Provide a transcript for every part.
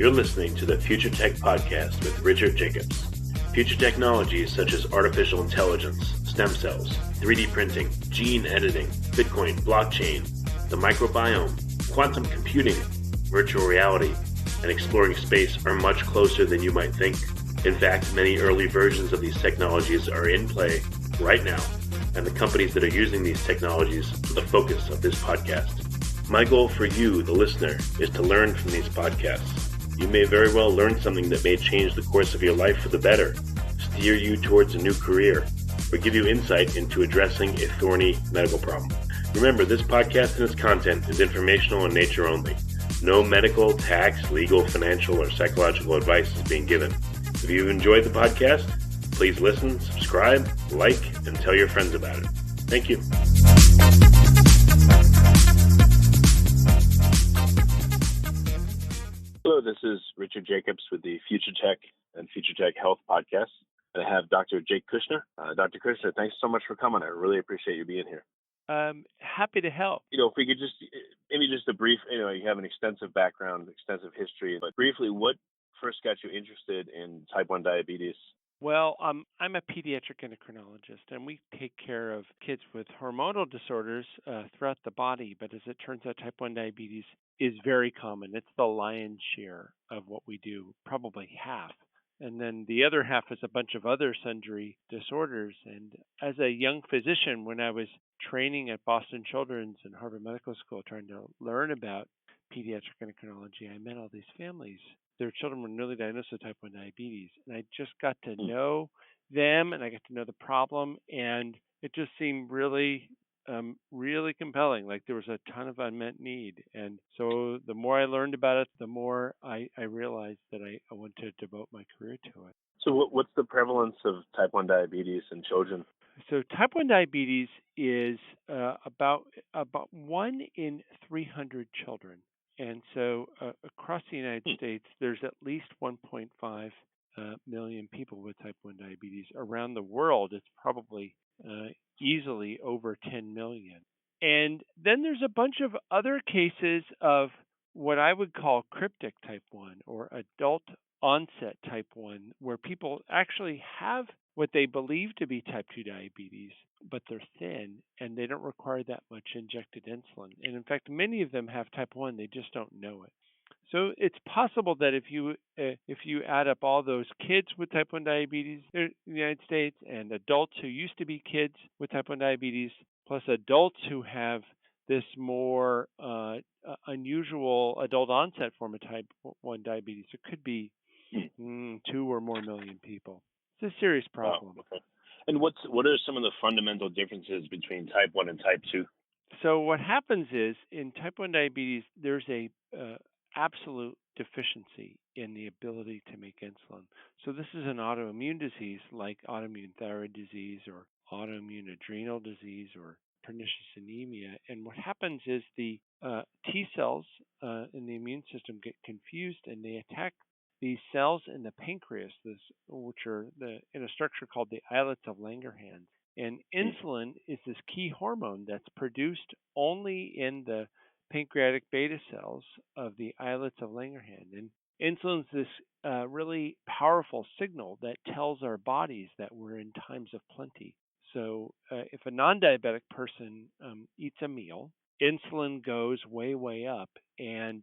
You're listening to the Future Tech Podcast with Richard Jacobs. Future technologies such as artificial intelligence, stem cells, 3D printing, gene editing, Bitcoin, blockchain, the microbiome, quantum computing, virtual reality, and exploring space are much closer than you might think. In fact, many early versions of these technologies are in play right now, and the companies that are using these technologies are the focus of this podcast. My goal for you, the listener, is to learn from these podcasts. You may very well learn something that may change the course of your life for the better, steer you towards a new career, or give you insight into addressing a thorny medical problem. Remember, this podcast and its content is informational in nature only. No medical, tax, legal, financial, or psychological advice is being given. If you've enjoyed the podcast, please listen, subscribe, like, and tell your friends about it. Thank you. Hello, this is Richard Jacobs with the Future Tech and Future Tech Health podcast. And I have Dr. Jake Kushner. Dr. Kushner, thanks so much for coming. I really appreciate you being here. Happy to help. If we could maybe just a brief, you have an extensive background, extensive history, but briefly, what first got you interested in type 1 diabetes? Well, I'm a pediatric endocrinologist, and we take care of kids with hormonal disorders throughout the body. But as it turns out, type 1 diabetes is very common. It's the lion's share of what we do, probably half. And then the other half is a bunch of other sundry disorders. And as a young physician, when I was training at Boston Children's and Harvard Medical School, trying to learn about pediatric endocrinology, I met all these families. Their children were newly diagnosed with type 1 diabetes. And I just got to know them, and I got to know the problem. And it just seemed really compelling. Like there was a ton of unmet need. And so the more I learned about it, the more I realized that I wanted to devote my career to it. So what's the prevalence of type 1 diabetes in children? So type 1 diabetes is about 1 in 300 children. And so across the United States, there's at least 1.5 million people with type 1 diabetes. Around the world, it's probably easily over 10 million. And then there's a bunch of other cases of what I would call cryptic type 1 or adult onset type 1, where people actually have what they believe to be type 2 diabetes, but they're thin and they don't require that much injected insulin. And in fact, many of them have type 1, they just don't know it. So it's possible that if you add up all those kids with type 1 diabetes in the United States and adults who used to be kids with type 1 diabetes, plus adults who have this more unusual adult onset form of type 1 diabetes, it could be 2 or more million people. It's a serious problem. Oh, okay. And what are some of the fundamental differences between type 1 and type 2? So what happens is in type 1 diabetes, there's a absolute deficiency in the ability to make insulin. So this is an autoimmune disease like autoimmune thyroid disease or autoimmune adrenal disease or pernicious anemia. And what happens is the T cells in the immune system get confused and they attack these cells in the pancreas, which are in a structure called the islets of Langerhans. And insulin is this key hormone that's produced only in the pancreatic beta cells of the islets of Langerhans. And insulin is this really powerful signal that tells our bodies that we're in times of plenty. So if a non-diabetic person eats a meal, insulin goes way, way up and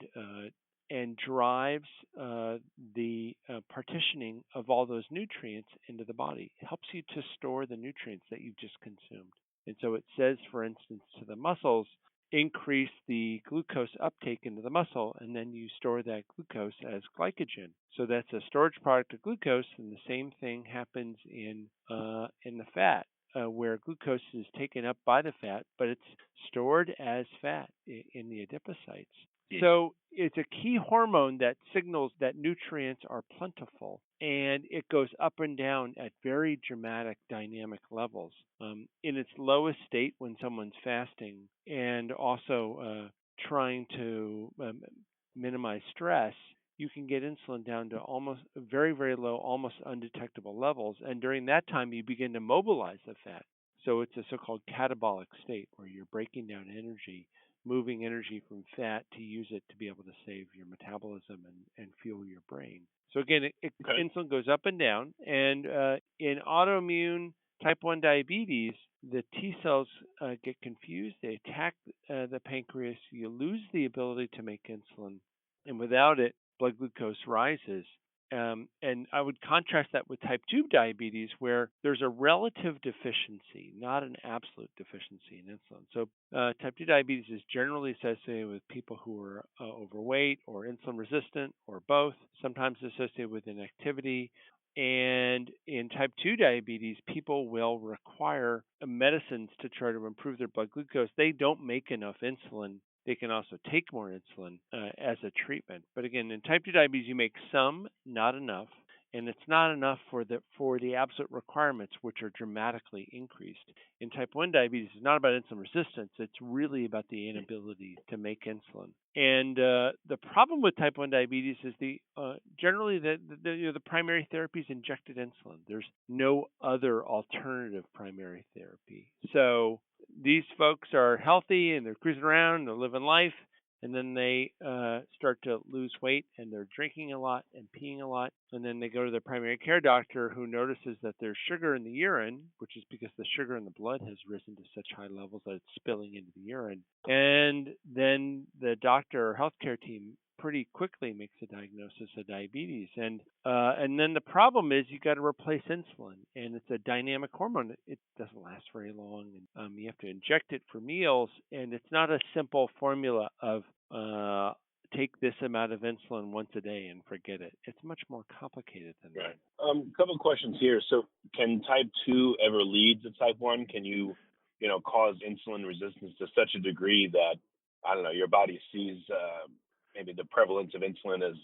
drives the partitioning of all those nutrients into the body. It helps you to store the nutrients that you've just consumed. And so it says, for instance, to the muscles, increase the glucose uptake into the muscle, and then you store that glucose as glycogen. So that's a storage product of glucose, and the same thing happens in the fat, where glucose is taken up by the fat, but it's stored as fat in the adipocytes. So it's a key hormone that signals that nutrients are plentiful, and it goes up and down at very dramatic dynamic levels. In its lowest state when someone's fasting and also trying to minimize stress, you can get insulin down to almost very, very low, almost undetectable levels. And during that time, you begin to mobilize the fat. So it's a so-called catabolic state where you're breaking down energy moving energy from fat to use it to be able to save your metabolism and fuel your brain. So again, Okay. insulin goes up and down, and in autoimmune type 1 diabetes, the T cells get confused. They attack the pancreas. You lose the ability to make insulin, and without it, blood glucose rises. And I would contrast that with type 2 diabetes, where there's a relative deficiency, not an absolute deficiency in insulin. So, type 2 diabetes is generally associated with people who are overweight or insulin resistant or both, sometimes associated with inactivity. And in type 2 diabetes, people will require medicines to try to improve their blood glucose. They don't make enough insulin. They can also take more insulin as a treatment. But again, in type 2 diabetes, you make some, not enough, and it's not enough for the absolute requirements, which are dramatically increased. In type 1 diabetes, it's not about insulin resistance. It's really about the inability to make insulin. And the problem with type 1 diabetes is generally the primary therapy is injected insulin. There's no other alternative primary therapy. So these folks are healthy and they're cruising around, they're living life, and then they start to lose weight and they're drinking a lot and peeing a lot. And then they go to their primary care doctor, who notices that there's sugar in the urine, which is because the sugar in the blood has risen to such high levels that it's spilling into the urine. And then the doctor or healthcare team pretty quickly makes a diagnosis of diabetes. And then the problem is you got to replace insulin, and it's a dynamic hormone. It doesn't last very long, and you have to inject it for meals, and it's not a simple formula of take this amount of insulin once a day and forget it. It's much more complicated than Right. that. Couple of questions here. So, can type 2 ever lead to type 1? Can you cause insulin resistance to such a degree that, I don't know, your body sees maybe the prevalence of insulin as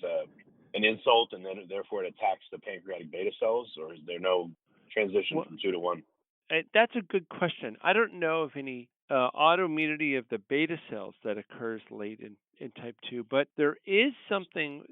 an insult, and then therefore it attacks the pancreatic beta cells, or is there no transition from 2 to 1? That's a good question. I don't know of any autoimmunity of the beta cells that occurs late in type 2, but there is something,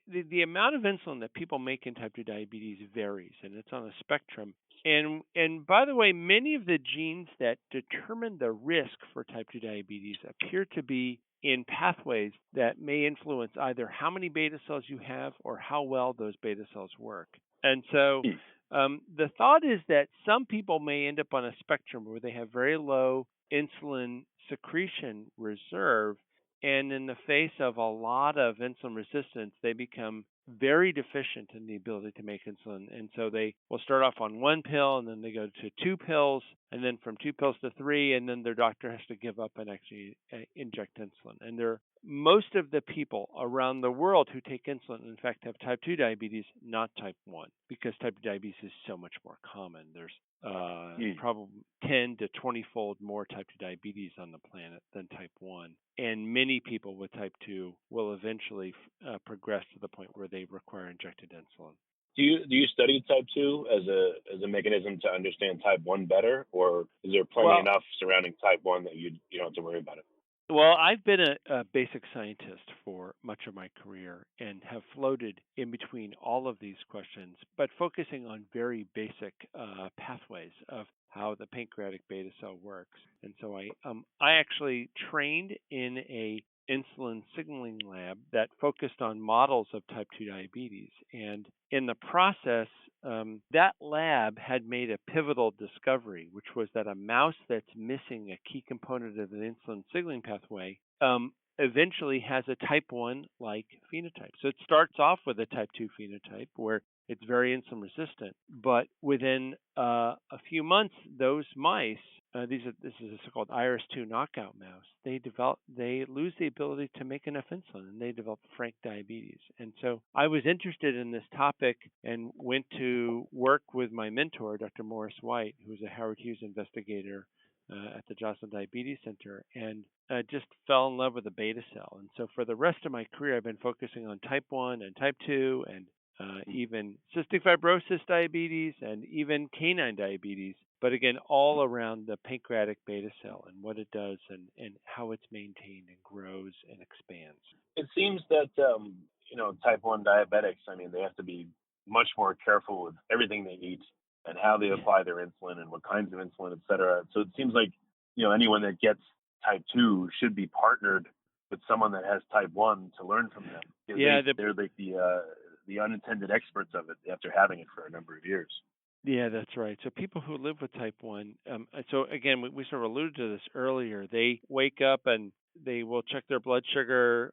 the amount of insulin that people make in type 2 diabetes varies, and it's on a spectrum. And by the way, many of the genes that determine the risk for type 2 diabetes appear to be in pathways that may influence either how many beta cells you have or how well those beta cells work. And so the thought is that some people may end up on a spectrum where they have very low insulin secretion reserve, and in the face of a lot of insulin resistance, they become very deficient in the ability to make insulin. And so they will start off on one pill, and then they go to 2 pills, and then from 2 pills to 3, and then their doctor has to give up and actually inject insulin. And most of the people around the world who take insulin, in fact, have type 2 diabetes, not type 1, because type 2 diabetes is so much more common. There's probably 10 to 20-fold more type 2 diabetes on the planet than type 1. And many people with type 2 will eventually progress to the point where they require injected insulin. Do you study type 2 as a mechanism to understand type 1 better, or is there plenty enough surrounding type 1 that you don't have to worry about it? Well, I've been a basic scientist for much of my career and have floated in between all of these questions, but focusing on very basic pathways of how the pancreatic beta cell works. And so I actually trained in a insulin signaling lab that focused on models of type 2 diabetes. And in the process, that lab had made a pivotal discovery, which was that a mouse that's missing a key component of the insulin signaling pathway eventually has a type 1 like phenotype. So it starts off with a type 2 phenotype where it's very insulin resistant, but within a few months, those mice, this is a so-called IRS2 knockout mouse, they lose the ability to make enough insulin, and they develop frank diabetes. And so I was interested in this topic and went to work with my mentor, Dr. Morris White, who was a Howard Hughes investigator at the Joslin Diabetes Center, and just fell in love with the beta cell. And so for the rest of my career, I've been focusing on type 1 and type 2 and even cystic fibrosis diabetes and even canine diabetes, but again, all around the pancreatic beta cell and what it does and how it's maintained and grows and expands. It seems that, type 1 diabetics, they have to be much more careful with everything they eat and how they apply their insulin and what kinds of insulin, et cetera. So it seems like, anyone that gets type 2 should be partnered with someone that has type 1 to learn from them. Yeah, They're like the unintended experts of it after having it for a number of years. yeah, that's right. So people who live with type 1, so again, we sort of alluded to this earlier. They wake up and they will check their blood sugar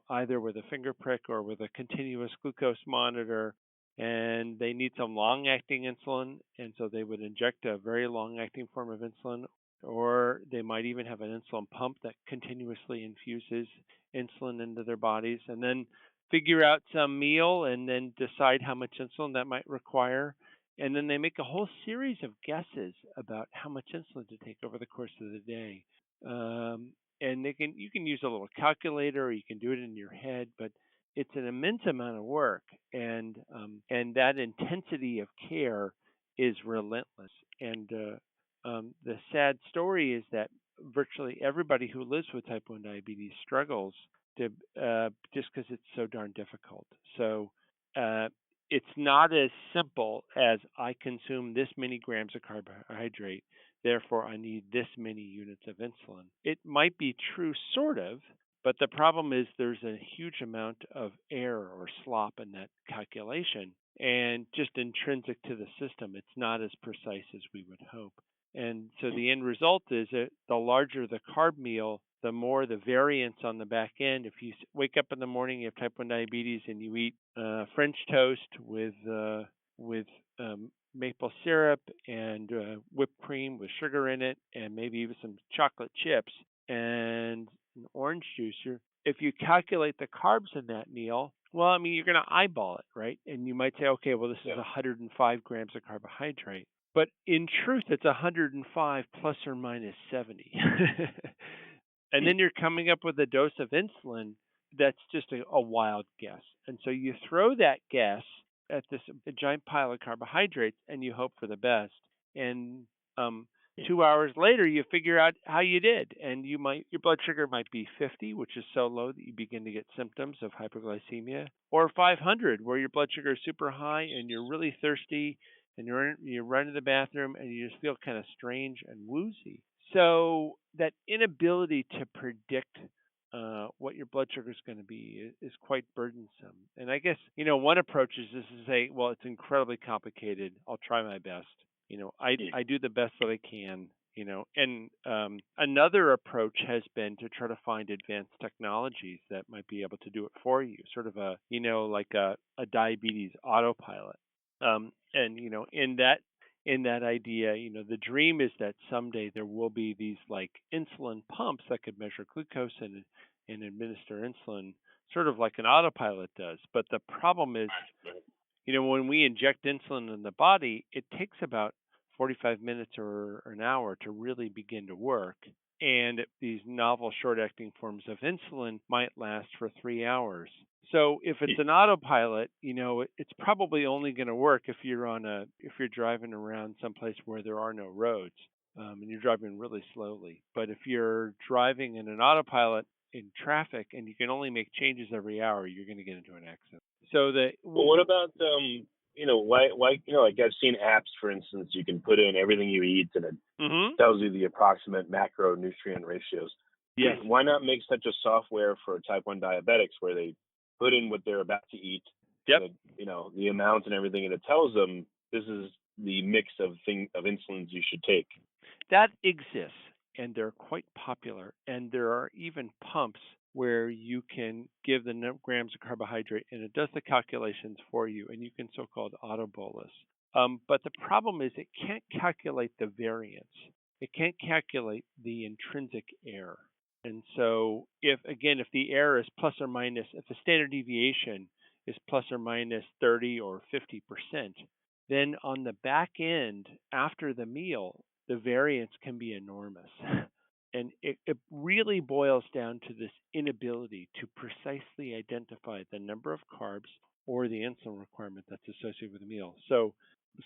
either with a finger prick or with a continuous glucose monitor, and they need some long-acting insulin, and so they would inject a very long-acting form of insulin, or they might even have an insulin pump that continuously infuses insulin into their bodies, and then figure out some meal and then decide how much insulin that might require, and then they make a whole series of guesses about how much insulin to take over the course of the day. And you can use a little calculator or you can do it in your head, but it's an immense amount of work, and that intensity of care is relentless. And the sad story is that virtually everybody who lives with type 1 diabetes struggles to just because it's so darn difficult. So uh, it's not as simple as I consume this many grams of carbohydrate, therefore I need this many units of insulin. It might be true, sort of, but the problem is there's a huge amount of error or slop in that calculation, and just intrinsic to the system, it's not as precise as we would hope. And so the end result is that the larger the carb meal, the more the variance on the back end. If you wake up in the morning, you have type 1 diabetes, and you eat French toast with maple syrup and whipped cream with sugar in it, and maybe even some chocolate chips and an orange juice. If you calculate the carbs in that meal, well, I mean, you're going to eyeball it, right? And you might say, okay, well, this is 105 grams of carbohydrate. But in truth, it's 105 plus or minus 70. And then you're coming up with a dose of insulin that's just a wild guess. And so you throw that guess at this a giant pile of carbohydrates and you hope for the best. And 2 hours later, you figure out how you did, and your blood sugar might be 50, which is so low that you begin to get symptoms of hypoglycemia, or 500, where your blood sugar is super high and you're really thirsty, and you run to the bathroom and you just feel kind of strange and woozy. So that inability to predict what your blood sugar is going to be is quite burdensome. And I guess one approach is just to say, well, it's incredibly complicated. I'll try my best. I do the best that I can. And another approach has been to try to find advanced technologies that might be able to do it for you, sort of like a diabetes autopilot. And in that idea, the dream is that someday there will be these like insulin pumps that could measure glucose and administer insulin, sort of like an autopilot does. But the problem is, when we inject insulin in the body, it takes about 45 minutes or an hour to really begin to work. And these novel short-acting forms of insulin might last for 3 hours. So if it's an autopilot, it's probably only going to work if you're driving around someplace where there are no roads, and you're driving really slowly. But if you're driving in an autopilot in traffic and you can only make changes every hour, you're going to get into an accident. So Well, what about why like I've seen apps, for instance, you can put in everything you eat and it tells you the approximate macronutrient ratios. Yes. Why not make such a software for type 1 diabetics where they put in what they're about to eat, the amounts and everything, and it tells them this is the mix of insulins you should take? That exists, and they're quite popular. And there are even pumps where you can give the grams of carbohydrate, and it does the calculations for you, and you can so-called auto-bolus. But the problem is it can't calculate the variance. It can't calculate the intrinsic error. And so if the error is plus or minus, if the standard deviation is plus or minus 30 or 50%, then on the back end, after the meal, the variance can be enormous. And it really boils down to this inability to precisely identify the number of carbs or the insulin requirement that's associated with the meal. So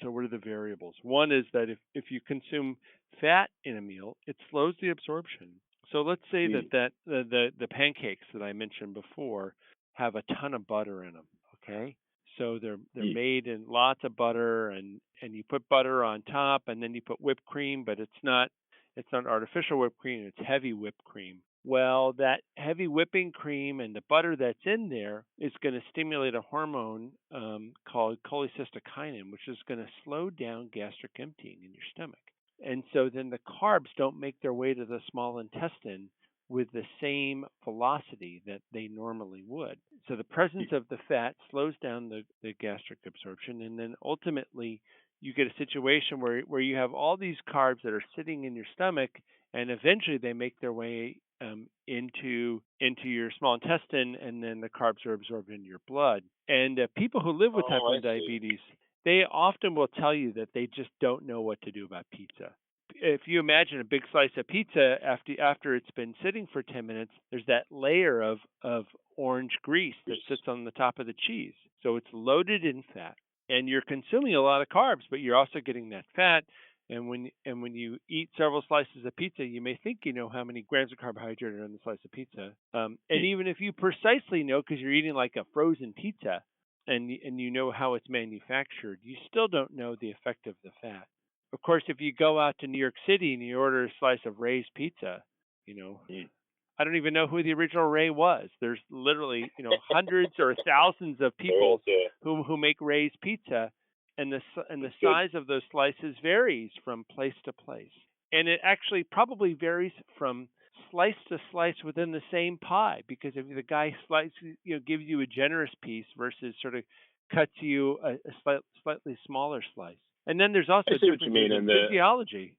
what are the variables? One is that if you consume fat in a meal, it slows the absorption. So let's say that the pancakes that I mentioned before have a ton of butter in them, okay? So they're made in lots of butter, and you put butter on top, and then you put whipped cream, but it's not It's not artificial whipped cream, it's heavy whipped cream. Well, that heavy whipping cream and the butter that's in there is going to stimulate a hormone called cholecystokinin, which is going to slow down gastric emptying in your stomach. And so then the carbs don't make their way to the small intestine with the same velocity that they normally would. So the presence of the fat slows down the gastric absorption, and then ultimately you get a situation where you have all these carbs that are sitting in your stomach, and eventually they make their way into your small intestine, and then the carbs are absorbed into your blood. And people who live with type 1 diabetes, they often will tell you that they just don't know what to do about pizza. If you imagine a big slice of pizza after it's been sitting for 10 minutes, there's that layer of orange grease that sits on the top of the cheese. So it's loaded in fat, and you're consuming a lot of carbs, but you're also getting that fat. And when you eat several slices of pizza, you may think you know how many grams of carbohydrate are in the slice of pizza. And even if you precisely know, because you're eating like a frozen pizza, and you know how it's manufactured, you still don't know the effect of the fat. Of course, if you go out to New York City and you order a slice of Ray's pizza, I don't even know who the original Ray was. There's literally, hundreds or thousands of people who make Ray's pizza, and the size of those slices varies from place to place. And it actually probably varies from slice to slice within the same pie, because if the guy gives you a generous piece versus sort of cuts you a slightly smaller slice. And then there's also differences in physiology.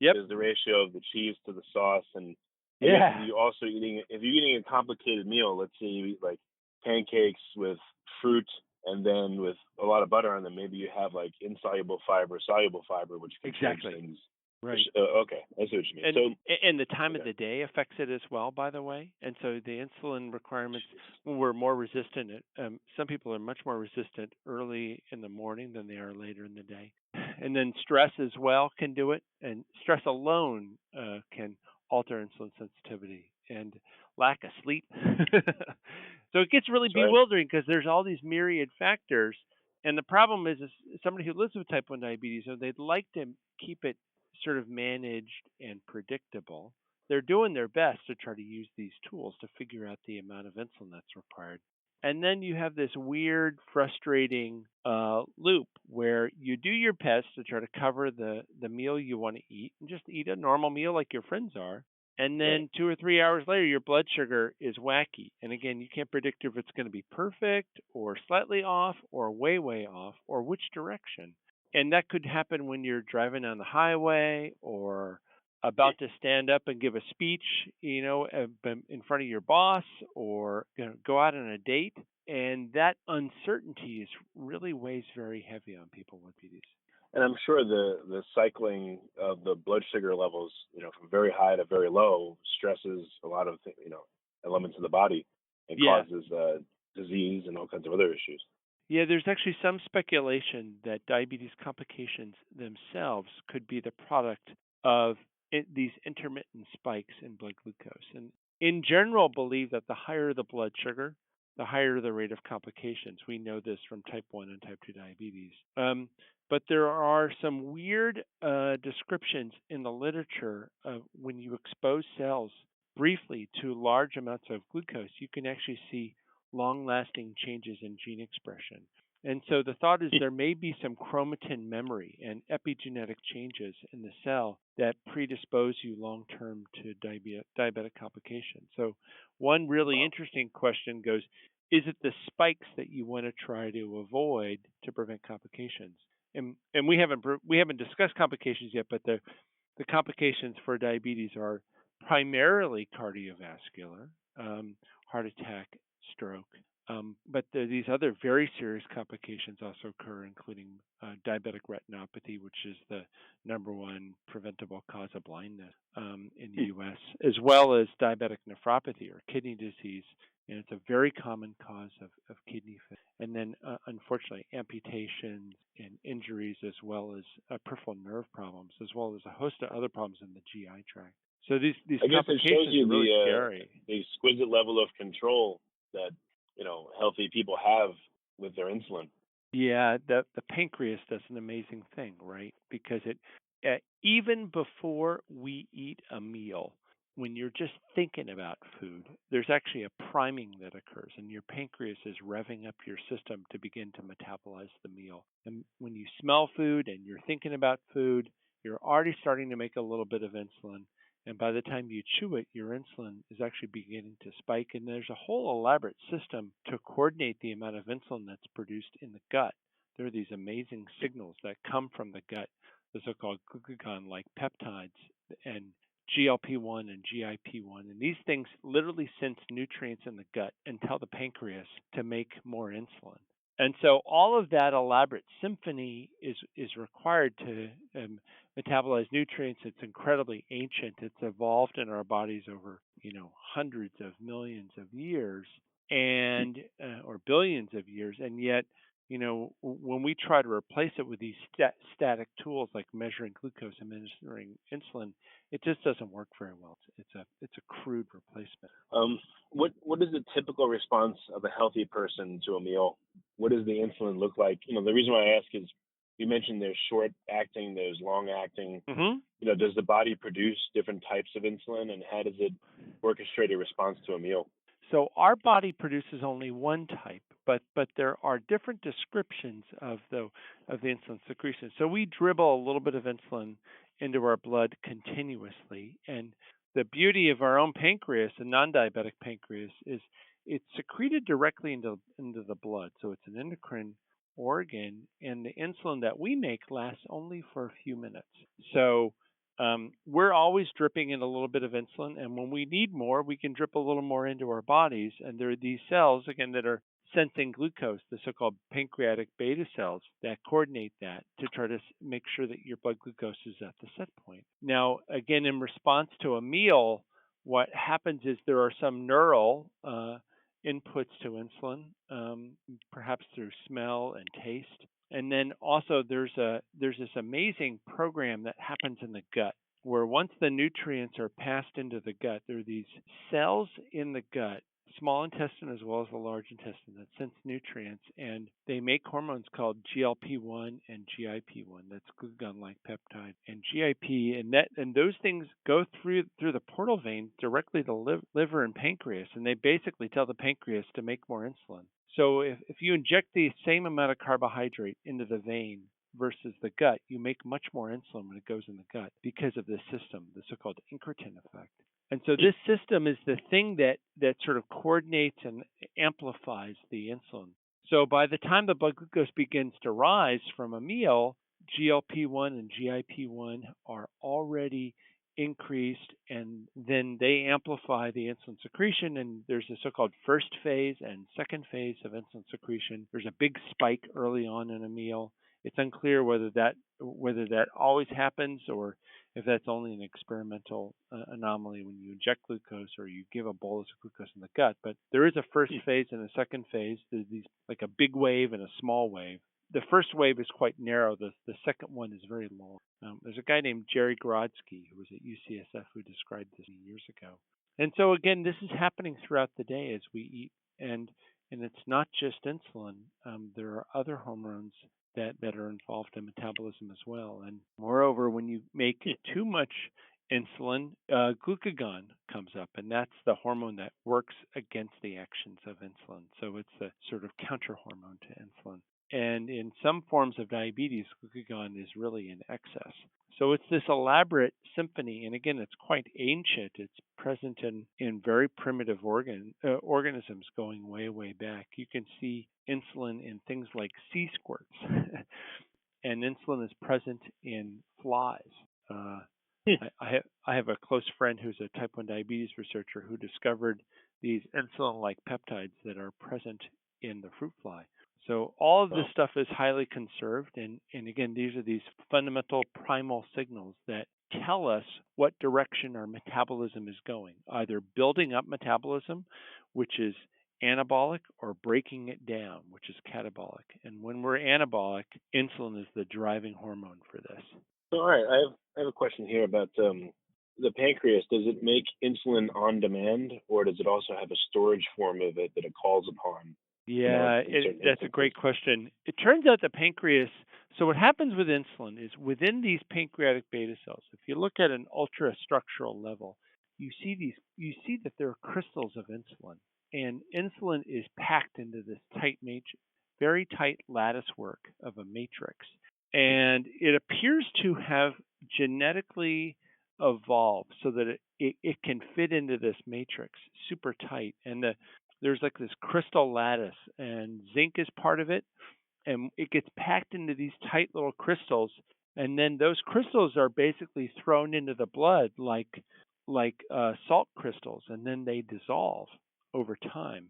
Yep. There's the ratio of the cheese to the sauce, and if you're eating a complicated meal, let's say you eat like pancakes with fruit and then with a lot of butter on them, maybe you have like insoluble fiber, soluble fiber, which can change things. Right. Okay, I see what you mean. And the time of the day affects it as well, by the way. And so the insulin requirements were more resistant. Some people are much more resistant early in the morning than they are later in the day. And then stress as well can do it. And stress alone can alter insulin sensitivity, and lack of sleep. So it gets really bewildering because there's all these myriad factors. And the problem is somebody who lives with type 1 diabetes, so they'd like to keep it sort of managed and predictable. They're doing their best to try to use these tools to figure out the amount of insulin that's required. And then you have this weird, frustrating loop where you do your best to try to cover the meal you want to eat and just eat a normal meal like your friends are. And then 2 or 3 hours later, your blood sugar is wacky. And again, you can't predict if it's going to be perfect or slightly off or way, way off or which direction. And that could happen when you're driving on the highway or about to stand up and give a speech, in front of your boss, or go out on a date. And that uncertainty really weighs very heavy on people with diabetes. And I'm sure the cycling of the blood sugar levels, from very high to very low, stresses a lot of elements of the body and causes disease and all kinds of other issues. Yeah, there's actually some speculation that diabetes complications themselves could be the product of these intermittent spikes in blood glucose. And in general, believe that the higher the blood sugar, the higher the rate of complications. We know this from type 1 and type 2 diabetes. But there are some weird descriptions in the literature of when you expose cells briefly to large amounts of glucose, you can actually see long-lasting changes in gene expression. And so the thought is there may be some chromatin memory and epigenetic changes in the cell that predispose you long-term to diabetic complications. So one really interesting question goes, is it the spikes that you want to try to avoid to prevent complications? And we haven't discussed complications yet, but the complications for diabetes are primarily cardiovascular, heart attack, stroke. But these other very serious complications also occur, including diabetic retinopathy, which is the number one preventable cause of blindness in the U.S., as well as diabetic nephropathy or kidney disease. And it's a very common cause of kidney failure. And then, unfortunately, amputations and injuries, as well as peripheral nerve problems, as well as a host of other problems in the GI tract. So these complications are really scary. The exquisite level of control that healthy people have with their insulin. Yeah, the pancreas does an amazing thing, right? Because even before we eat a meal, when you're just thinking about food, there's actually a priming that occurs, and your pancreas is revving up your system to begin to metabolize the meal. And when you smell food and you're thinking about food, you're already starting to make a little bit of insulin. And by the time you chew it, your insulin is actually beginning to spike. And there's a whole elaborate system to coordinate the amount of insulin that's produced in the gut. There are these amazing signals that come from the gut, the so-called glucagon-like peptides and GLP-1 and GIP-1. And these things literally sense nutrients in the gut and tell the pancreas to make more insulin. And so all of that elaborate symphony is required to metabolize nutrients. It's incredibly ancient. It's evolved in our bodies over hundreds of millions of years and or billions of years, and yet when we try to replace it with these static tools like measuring glucose and measuring insulin, it just doesn't work very well. It's a crude replacement. What is the typical response of a healthy person to a meal? What does the insulin look like? The reason why I ask is you mentioned there's short acting, there's long acting. Mm-hmm. Does the body produce different types of insulin, and how does it orchestrate a response to a meal? So our body produces only one type, but there are different descriptions of the insulin secretion. So we dribble a little bit of insulin into our blood continuously, and the beauty of our own pancreas, a non-diabetic pancreas, is it's secreted directly into the blood. So it's an endocrine organ, and the insulin that we make lasts only for a few minutes. So we're always dripping in a little bit of insulin, and when we need more, we can drip a little more into our bodies. And there are these cells, again, that are sensing glucose, the so-called pancreatic beta cells that coordinate that to try to make sure that your blood glucose is at the set point. Now, again, in response to a meal, what happens is there are some neural inputs to insulin, perhaps through smell and taste. And then also there's this amazing program that happens in the gut where once the nutrients are passed into the gut, there are these cells in the gut, small intestine as well as the large intestine, that sense nutrients, and they make hormones called GLP-1 and GIP-1. That's glucagon-like peptide and GIP, and those things go through the portal vein directly to liver and pancreas, and they basically tell the pancreas to make more insulin. So if you inject the same amount of carbohydrate into the vein versus the gut, you make much more insulin when it goes in the gut because of this system, the so-called incretin effect. And so this system is the thing that sort of coordinates and amplifies the insulin. So by the time the blood glucose begins to rise from a meal, GLP-1 and GIP-1 are already increased, and then they amplify the insulin secretion, and there's a so-called first phase and second phase of insulin secretion. There's a big spike early on in a meal. It's unclear whether that always happens or if that's only an experimental anomaly when you inject glucose or you give a bolus of glucose in the gut. But there is a first phase and a second phase. There's these like a big wave and a small wave. The first wave is quite narrow. The second one is very long. There's a guy named Jerry Grodsky who was at UCSF who described this years ago. And so again, this is happening throughout the day as we eat, and it's not just insulin. There are other hormones that are involved in metabolism as well. And moreover, when you make too much insulin, glucagon comes up, and that's the hormone that works against the actions of insulin. So it's the sort of counter hormone to insulin. And in some forms of diabetes, glucagon is really in excess. So it's this elaborate symphony, and again, it's quite ancient. It's present in very primitive organisms going way, way back. You can see insulin in things like sea squirts, and insulin is present in flies. I have a close friend who's a type 1 diabetes researcher who discovered these insulin-like peptides that are present in the fruit fly. So all of this stuff is highly conserved, and again, these are these fundamental primal signals that tell us what direction our metabolism is going, either building up metabolism, which is anabolic, or breaking it down, which is catabolic. And when we're anabolic, insulin is the driving hormone for this. All right, I have a question here about the pancreas. Does it make insulin on demand, or does it also have a storage form of it that it calls upon? Yeah, that's a great question. It turns out the pancreas So what happens with insulin is within these pancreatic beta cells, if you look at an ultrastructural level, you see that there are crystals of insulin. And insulin is packed into this tight matrix, very tight lattice work of a matrix. And it appears to have genetically evolved so that it can fit into this matrix super tight. And there's like this crystal lattice, and zinc is part of it, and it gets packed into these tight little crystals, and then those crystals are basically thrown into the blood like salt crystals, and then they dissolve over time.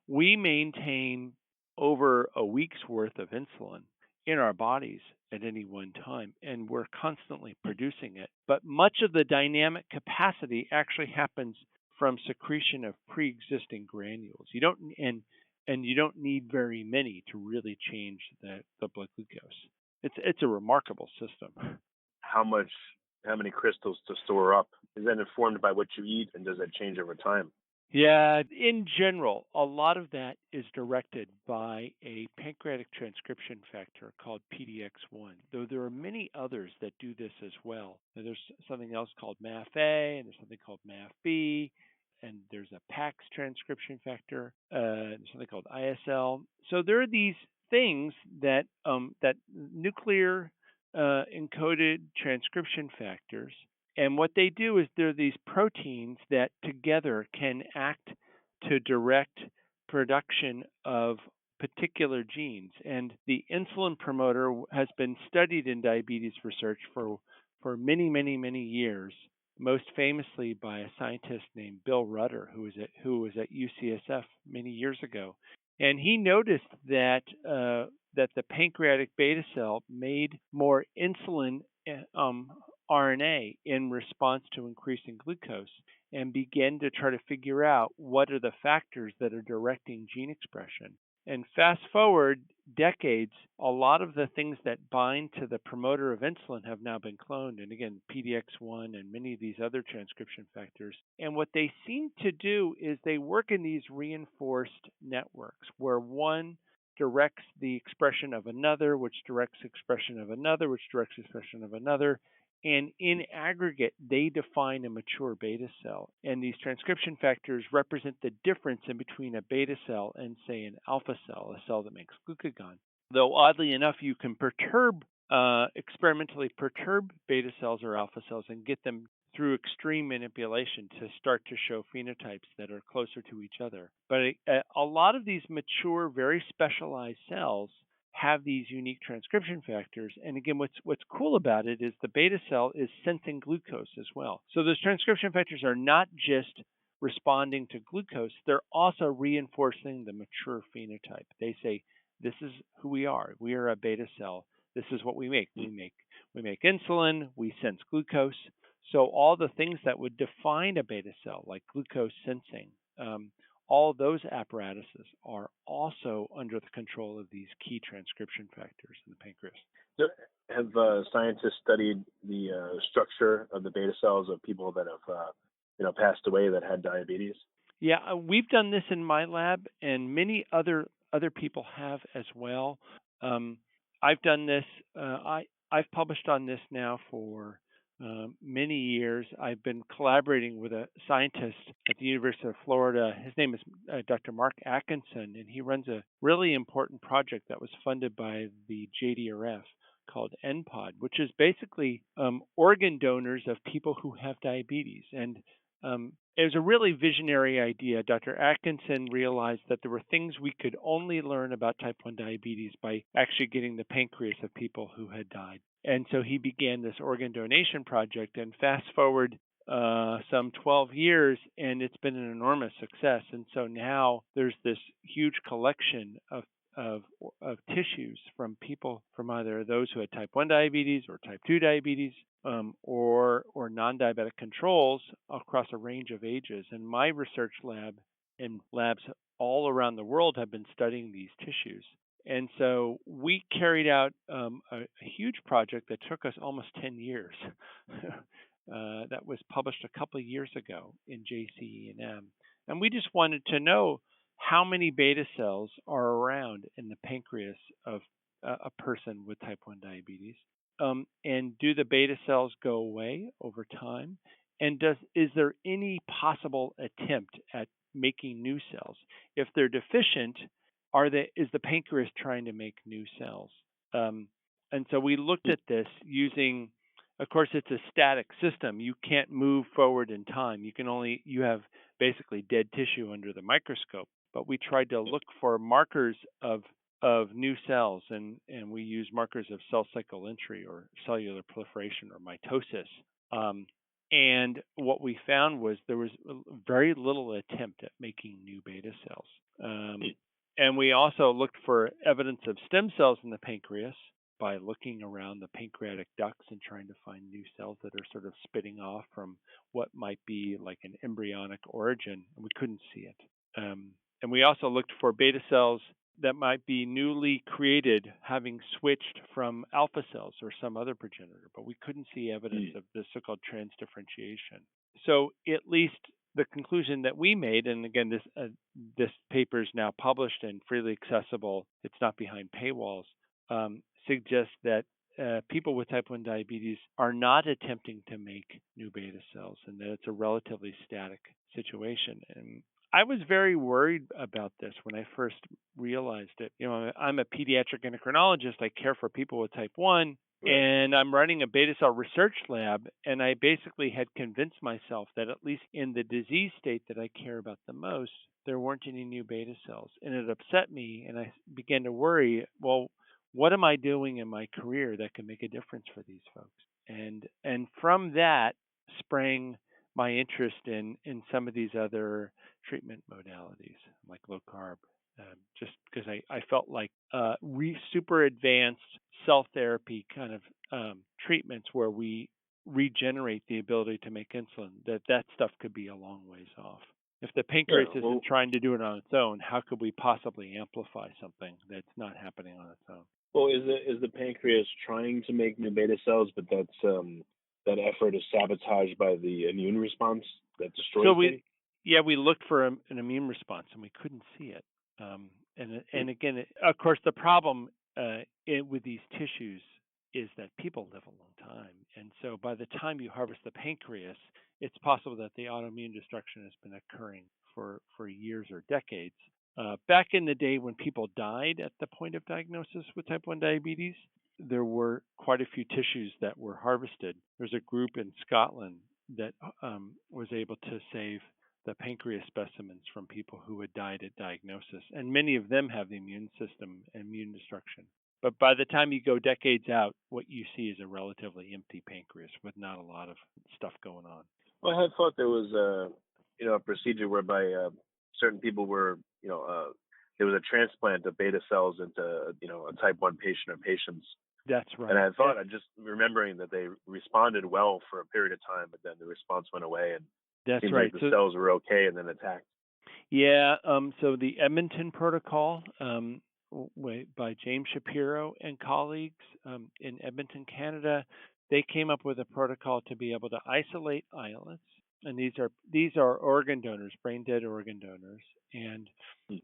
We maintain over a week's worth of insulin in our bodies at any one time, and we're constantly producing it. But much of the dynamic capacity actually happens from secretion of pre-existing granules. You don't need very many to really change the blood glucose. It's a remarkable system. How many crystals to store up? Is that informed by what you eat, and does that change over time? Yeah, in general, a lot of that is directed by a pancreatic transcription factor called PDX1, though there are many others that do this as well. Now, there's something else called MAF-A, and there's something called MAF-B, and there's a PAX transcription factor, there's something called ISL. So there are these things that nuclear encoded transcription factors, and what they do is they're these proteins that together can act to direct production of particular genes. And the insulin promoter has been studied in diabetes research for many, many, many years, most famously by a scientist named Bill Rutter, who was at UCSF many years ago. And he noticed that the pancreatic beta cell made more insulin RNA in response to increasing glucose, and began to try to figure out what are the factors that are directing gene expression. And fast forward decades, a lot of the things that bind to the promoter of insulin have now been cloned, and again, PDX1 and many of these other transcription factors. And what they seem to do is they work in these reinforced networks where one directs the expression of another, which directs expression of another, which directs expression of another. And in aggregate, they define a mature beta cell. And these transcription factors represent the difference in between a beta cell and, say, an alpha cell, a cell that makes glucagon. Though oddly enough, you can experimentally perturb beta cells or alpha cells and get them through extreme manipulation to start to show phenotypes that are closer to each other. But a lot of these mature, very specialized cells have these unique transcription factors. And again, what's cool about it is the beta cell is sensing glucose as well. So those transcription factors are not just responding to glucose, they're also reinforcing the mature phenotype. They say, this is who we are. We are a beta cell. This is what we make. We make insulin, we sense glucose. So all the things that would define a beta cell, like glucose sensing, all of those apparatuses are also under the control of these key transcription factors in the pancreas. So have scientists studied the structure of the beta cells of people that have passed away that had diabetes? Yeah, we've done this in my lab, and many other people have as well. I've done this. I've published on this now for many years. I've been collaborating with a scientist at the University of Florida. His name is Dr. Mark Atkinson, and he runs a really important project that was funded by the JDRF called NPOD, which is basically organ donors of people who have diabetes. And it was a really visionary idea. Dr. Atkinson realized that there were things we could only learn about type 1 diabetes by actually getting the pancreas of people who had died. And so he began this organ donation project, and fast forward some 12 years, and it's been an enormous success. And so now there's this huge collection of tissues from people, from either those who had type 1 diabetes or type 2 diabetes, or non-diabetic controls across a range of ages. And my research lab and labs all around the world have been studying these tissues. And so we carried out a huge project that took us almost 10 years. That was published a couple of years ago in JCE&M. And we just wanted to know how many beta cells are around in the pancreas of a person with type 1 diabetes? And do the beta cells go away over time? And is there any possible attempt at making new cells? If they're deficient, is the pancreas trying to make new cells? And so we looked at this using, of course, it's a static system. You can't move forward in time. You have basically dead tissue under the microscope. But we tried to look for markers of new cells, and we use markers of cell cycle entry or cellular proliferation or mitosis. And what we found was there was very little attempt at making new beta cells. And we also looked for evidence of stem cells in the pancreas by looking around the pancreatic ducts and trying to find new cells that are sort of spitting off from what might be like an embryonic origin, and we couldn't see it. And we also looked for beta cells that might be newly created, having switched from alpha cells or some other progenitor, but we couldn't see evidence of the so-called transdifferentiation. So at least the conclusion that we made, and again, this paper is now published and freely accessible, it's not behind paywalls, suggests that people with type 1 diabetes are not attempting to make new beta cells, and that it's a relatively static situation. And I was very worried about this when I first realized it. I'm a pediatric endocrinologist. I care for people with type 1, and I'm running a beta cell research lab, and I basically had convinced myself that at least in the disease state that I care about the most, there weren't any new beta cells. And it upset me, and I began to worry, well, what am I doing in my career that can make a difference for these folks? And from that sprang my interest in some of these other treatment modalities, like low carb, just because I felt like super advanced cell therapy kind of treatments where we regenerate the ability to make insulin, that stuff could be a long ways off. If the pancreas isn't trying to do it on its own, how could we possibly amplify something that's not happening on its own? Well, is the pancreas trying to make new beta cells, but that effort is sabotaged by the immune response that destroys them? We looked for an immune response, and we couldn't see it. And again, of course, the problem with these tissues is that people live a long time. And so by the time you harvest the pancreas, it's possible that the autoimmune destruction has been occurring for years or decades. Back in the day when people died at the point of diagnosis with type 1 diabetes, there were quite a few tissues that were harvested. There's a group in Scotland that was able to save the pancreas specimens from people who had died at diagnosis, and many of them have the immune system immune destruction. But by the time you go decades out, what you see is a relatively empty pancreas with not a lot of stuff going on. Well, I had thought there was a procedure whereby certain people were, there was a transplant of beta cells into, a type 1 patient or patients. That's right. And I thought, I'm just remembering that they responded well for a period of time, but then the response went away, and that's seemed right. like the cells were okay and then attacked. Yeah. So the Edmonton Protocol by James Shapiro and colleagues in Edmonton, Canada, they came up with a protocol to be able to isolate islets. And these are organ donors, brain dead organ donors, and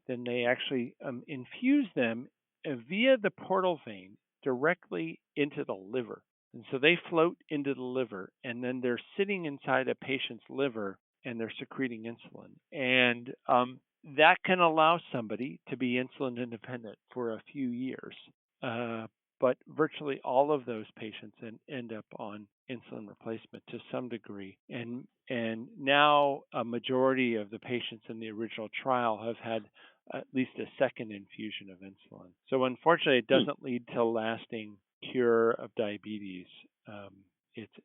then they actually infuse them via the portal vein directly into the liver. And so they float into the liver, and then they're sitting inside a patient's liver, and they're secreting insulin. And that can allow somebody to be insulin independent for a few years. But virtually all of those patients end up on insulin replacement to some degree. And now a majority of the patients in the original trial have had at least a second infusion of insulin. So unfortunately, it doesn't lead to lasting cure of diabetes.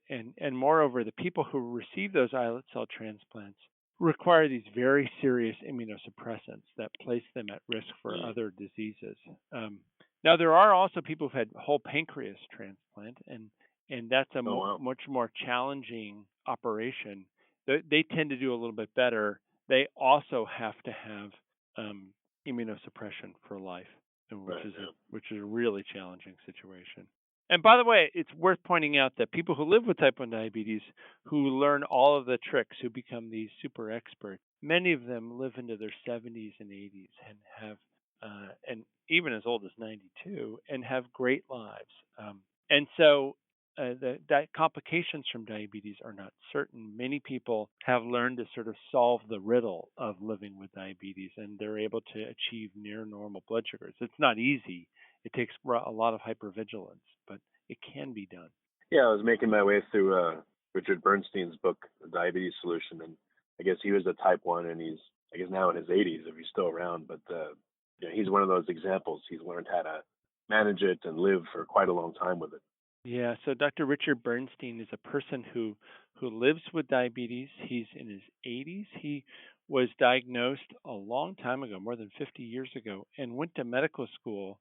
And moreover, the people who receive those islet cell transplants require these very serious immunosuppressants that place them at risk for other diseases. Now, there are also people who've had whole pancreas transplant, and that's a much more challenging operation. They tend to do a little bit better. They also have to have immunosuppression for life, which is a really challenging situation. And by the way, it's worth pointing out that people who live with type 1 diabetes, who learn all of the tricks, who become these super experts, many of them live into their 70s and 80s and have and even as old as 92, and have great lives. And so that complications from diabetes are not certain. Many people have learned to sort of solve the riddle of living with diabetes, and they're able to achieve near normal blood sugars. It's not easy. It takes a lot of hypervigilance, but it can be done. Yeah, I was making my way through Richard Bernstein's book, The Diabetes Solution, and I guess he was a type 1, and he's, I guess, now in his 80s if he's still around, but he's one of those examples. He's learned how to manage it and live for quite a long time with it. Yeah, so Dr. Richard Bernstein is a person who lives with diabetes. He's in his 80s. He was diagnosed a long time ago, more than 50 years ago, and went to medical school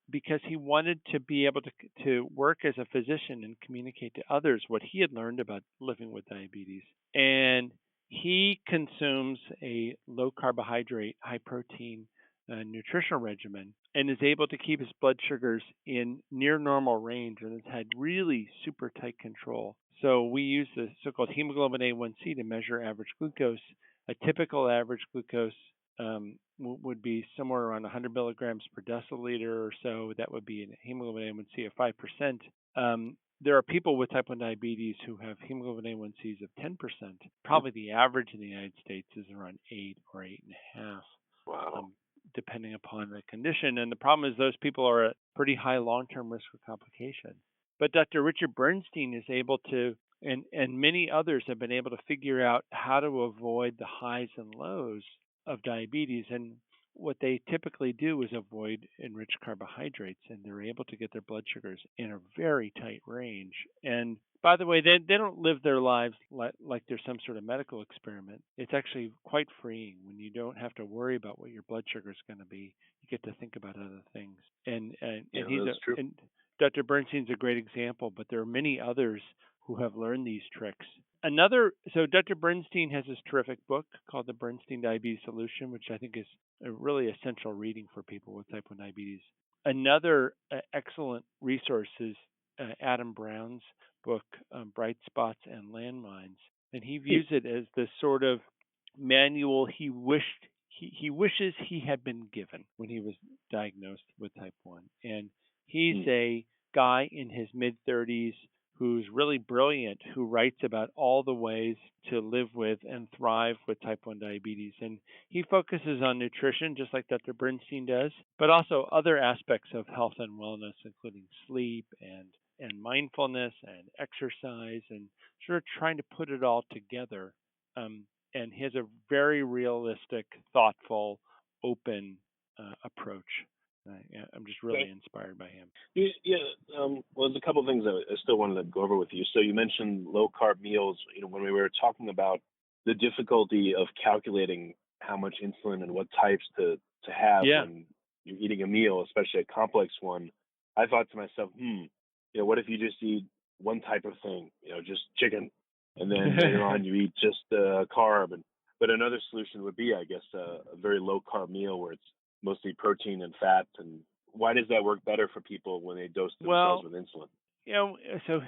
because he wanted to be able to work as a physician and communicate to others what he had learned about living with diabetes. And he consumes a low carbohydrate, high protein nutritional regimen and is able to keep his blood sugars in near normal range and has had really super tight control. So we use the so-called hemoglobin A1C to measure average glucose. A typical average glucose would be somewhere around 100 milligrams per deciliter or so. That would be a hemoglobin A1C of 5%. There are people with type 1 diabetes who have hemoglobin A1Cs of 10%. Probably the average in the United States is around 8 or 8.5. Wow. Depending upon the condition. And the problem is those people are at pretty high long-term risk for complications. But Dr. Richard Bernstein is able to, and many others have been able to figure out how to avoid the highs and lows of diabetes. And what they typically do is avoid enriched carbohydrates, and they're able to get their blood sugars in a very tight range. And by the way, they don't live their lives like there's some sort of medical experiment. It's actually quite freeing when you don't have to worry about what your blood sugar is going to be. You get to think about other things. And that's true. And Dr. Bernstein's a great example, but there are many others who have learned these tricks. So Dr. Bernstein has this terrific book called The Bernstein Diabetes Solution, which I think is a really essential reading for people with type 1 diabetes. Another excellent resource is Adam Brown's book, Bright Spots and Landmines. And he views it as the sort of manual he wishes he had been given when he was diagnosed with type 1. And he's a guy in his mid-30s who's really brilliant, who writes about all the ways to live with and thrive with type 1 diabetes. And he focuses on nutrition, just like Dr. Bernstein does, but also other aspects of health and wellness, including sleep and mindfulness and exercise, and sort of trying to put it all together. And he has a very realistic, thoughtful, open approach. I'm just really inspired by him. Yeah. Well, there's a couple of things that I still wanted to go over with you. So you mentioned low carb meals. When we were talking about the difficulty of calculating how much insulin and what types to have when you're eating a meal, especially a complex one, I thought to myself, what if you just eat one type of thing, just chicken, and then later on you eat just carb? But another solution would be, I guess, a very low carb meal where it's mostly protein and fat. And why does that work better for people when they dose themselves with insulin? So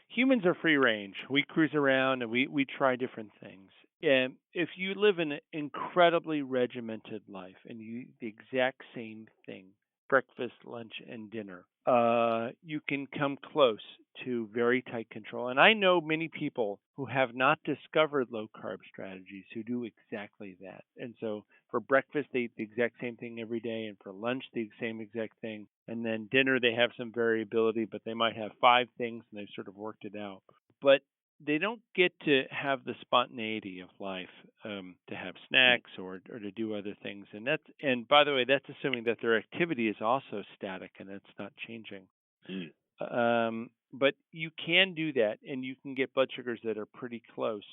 humans are free range. We cruise around and we try different things. And if you live an incredibly regimented life and you eat the exact same thing, breakfast, lunch, and dinner, you can come close to very tight control. And I know many people who have not discovered low carb strategies who do exactly that. And so for breakfast, they eat the exact same thing every day, and for lunch, the same exact thing. And then dinner, they have some variability, but they might have 5 things, and they've sort of worked it out. But they don't get to have the spontaneity of life, to have snacks or to do other things. And by the way, that's assuming that their activity is also static and it's not changing. But you can do that, and you can get blood sugars that are pretty close.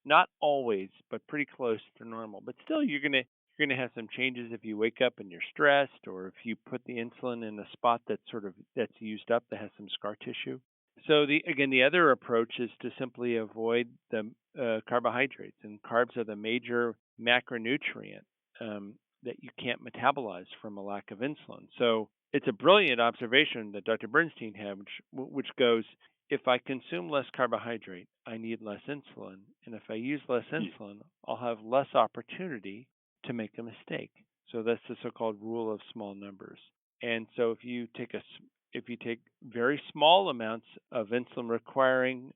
Not always, but pretty close to normal. But still, you're gonna have some changes if you wake up and you're stressed, or if you put the insulin in a spot that's used up, that has some scar tissue. So the other approach is to simply avoid the carbohydrates, and carbs are the major macronutrient that you can't metabolize from a lack of insulin. So it's a brilliant observation that Dr. Bernstein had, which goes, if I consume less carbohydrate, I need less insulin, and if I use less insulin, I'll have less opportunity to make a mistake. So that's the so-called rule of small numbers. And so if you take very small amounts of insulin requiring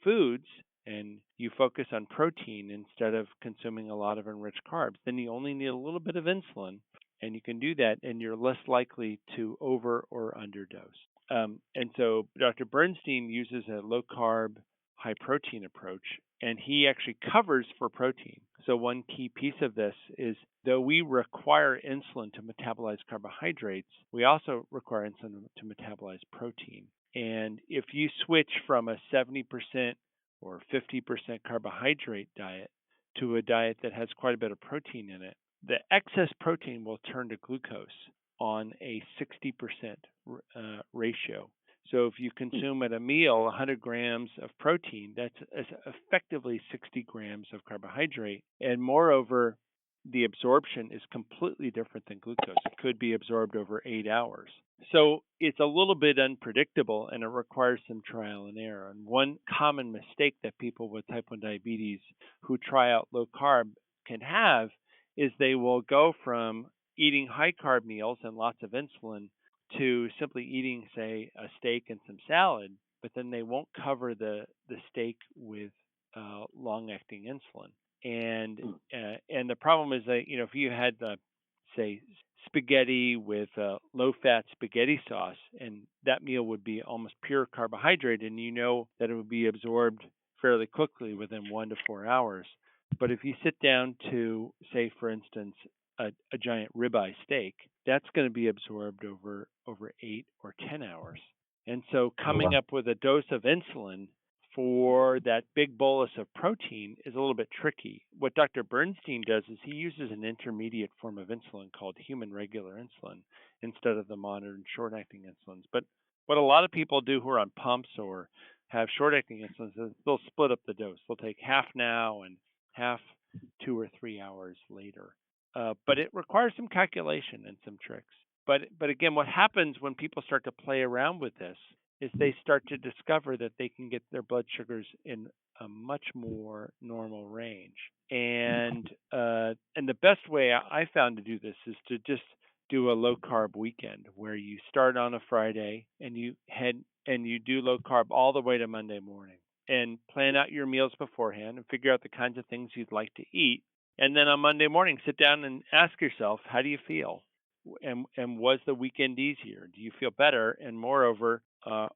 foods and you focus on protein instead of consuming a lot of enriched carbs, then you only need a little bit of insulin, and you can do that, and you're less likely to over or underdose. And so Dr. Bernstein uses a low carb, high protein approach, and he actually covers for protein. So one key piece of this is, though we require insulin to metabolize carbohydrates, we also require insulin to metabolize protein. And if you switch from a 70% or 50% carbohydrate diet to a diet that has quite a bit of protein in it, the excess protein will turn to glucose on a 60% ratio. So if you consume at a meal 100 grams of protein, that's effectively 60 grams of carbohydrate. And moreover, the absorption is completely different than glucose. It could be absorbed over 8 hours. So it's a little bit unpredictable, and it requires some trial and error. And one common mistake that people with type 1 diabetes who try out low carb can have is they will go from eating high carb meals and lots of insulin to simply eating, say, a steak and some salad, but then they won't cover the steak with long-acting insulin. And the problem is that, if you had, say, spaghetti with low-fat spaghetti sauce, and that meal would be almost pure carbohydrate, and that it would be absorbed fairly quickly within 1 to 4 hours. But if you sit down to, say, for instance, a giant ribeye steak, that's going to be absorbed over 8 or 10 hours. And so coming up with a dose of insulin for that big bolus of protein is a little bit tricky. What Dr. Bernstein does is he uses an intermediate form of insulin called human regular insulin instead of the modern short-acting insulins. But what a lot of people do who are on pumps or have short-acting insulins is they'll split up the dose. They'll take half now and half 2 or 3 hours later. But it requires some calculation and some tricks. But again, what happens when people start to play around with this is they start to discover that they can get their blood sugars in a much more normal range. And the best way I found to do this is to just do a low carb weekend where you start on a Friday and you do low carb all the way to Monday morning, and plan out your meals beforehand and figure out the kinds of things you'd like to eat. And then on Monday morning, sit down and ask yourself, how do you feel? And was the weekend easier? Do you feel better? And moreover,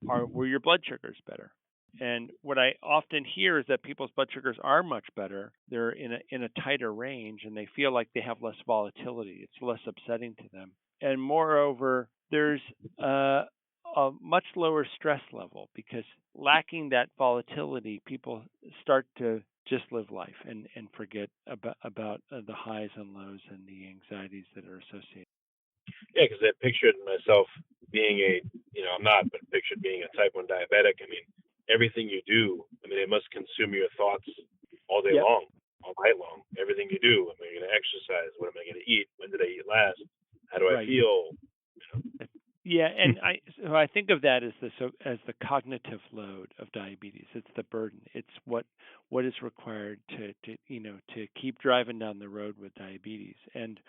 were your blood sugars better? And what I often hear is that people's blood sugars are much better. They're in a tighter range, and they feel like they have less volatility. It's less upsetting to them. And moreover, there's a much lower stress level, because lacking that volatility, people start to just live life and forget about the highs and lows and the anxieties that are associated. Yeah, because I pictured myself being I'm not, but pictured being a type 1 diabetic. I mean, everything you do, it must consume your thoughts all day long, all night long. Everything you do. Am I going to exercise? What am I going to eat? When did I eat last? How do I feel? Yeah, and I think of that as the cognitive load of diabetes. It's the burden. It's what is required to keep driving down the road with diabetes. And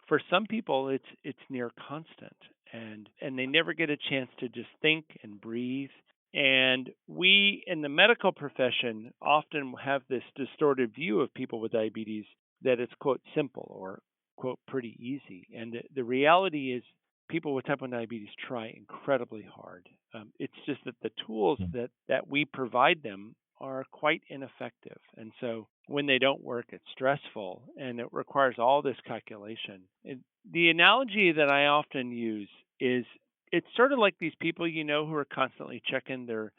for some people, it's near constant, and they never get a chance to just think and breathe. And we in the medical profession often have this distorted view of people with diabetes that it's, quote, simple or, quote, pretty easy. And the reality is people with type 1 diabetes try incredibly hard. It's just that the tools that we provide them are quite ineffective. And so when they don't work, it's stressful, and it requires all this calculation. The analogy that I often use is it's sort of like these people who are constantly checking their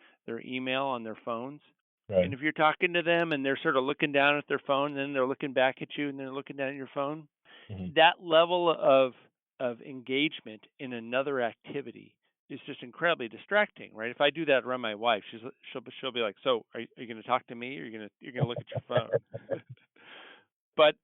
email on their phones. Right. And if you're talking to them and they're sort of looking down at their phone, and then they're looking back at you, and then they're looking down at your phone, that level of engagement in another activity is just incredibly distracting, right? If I do that around my wife, she'll be like, "So, are you going to talk to me, or you're going to look at your phone?" But